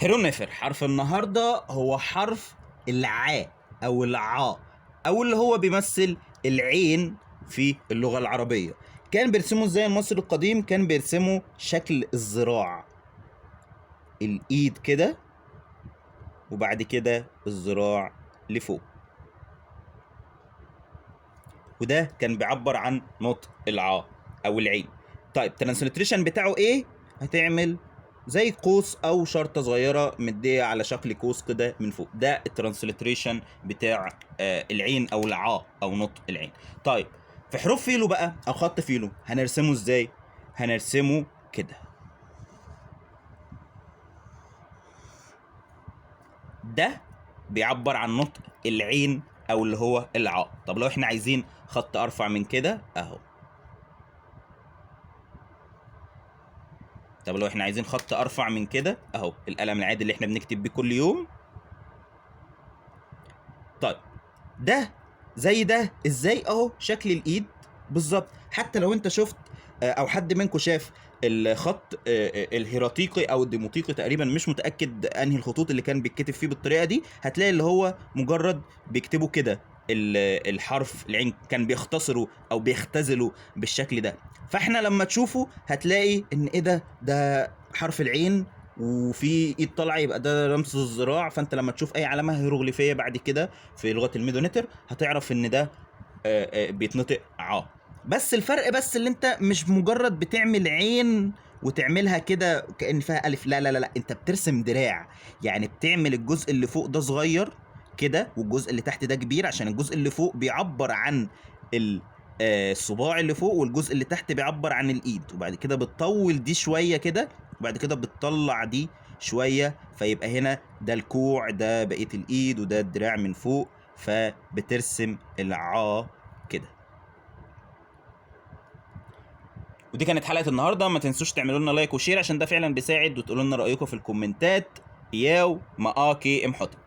هيرونيفر حرف النهارده هو حرف العاء او العاء، او اللي هو بيمثل العين في اللغة العربية. كان بيرسموا ازاي المصري القديم؟ كان بيرسموا شكل الذراع، الايد كده وبعد كده الذراع لفوق، وده كان بيعبر عن نطق العاء او العين. طيب الترانسليتريشن بتاعه ايه؟ هتعمل زي قوس او شرطه صغيره مديه على شكل قوس كده من فوق، ده الترانسليتريشن بتاع العين او العاء او نطق العين. طيب في حروف فيلو بقى او خط فيلو هنرسمه ازاي؟ هنرسمه كده، ده بيعبر عن نطق العين او اللي هو العاء. طب لو احنا عايزين خط ارفع من كده اهو، طب لو احنا عايزين خط ارفع من كده اهو، القلم العادي اللي احنا بنكتب بيه كل يوم. طيب ده زي ده ازاي؟ اهو شكل الايد بالظبط. حتى لو انت شفت او حد منكم شاف الخط الهيراتيقي او الديموطيقي تقريبا، مش متاكد انهي الخطوط اللي كان بيتكتب فيه بالطريقه دي، هتلاقي اللي هو مجرد بيكتبوا كده الحرف العين، كان بيختصروا او بيختزلوا بالشكل ده. فاحنا لما تشوفه هتلاقي ان ايه ده حرف العين وفي ايد طالعه، يبقى ده رمز الذراع. فانت لما تشوف اي علامه هيروغليفيه بعد كده في لغه الميدونيتر هتعرف ان ده بيتنطق عا. بس الفرق بس اللي انت مش مجرد بتعمل عين وتعملها كده كأن فيها ألف، لا لا لا لا، انت بترسم دراع. يعني بتعمل الجزء اللي فوق ده صغير كده والجزء اللي تحت ده كبير، عشان الجزء اللي فوق بيعبر عن الصباع اللي فوق، والجزء اللي تحت بيعبر عن الايد. وبعد كده بتطول دي شوية كده، وبعد كده بتطلع دي شوية، فيبقى هنا ده الكوع، ده بقية الايد، وده الدراع من فوق. فبترسم العا كده. ودي كانت حلقة النهارده. ما تنسوش تعملوا لنا لايك وشير عشان ده فعلا بيساعد، وتقولوا لنا رأيكم في الكومنتات. ياو ماكي امحطب.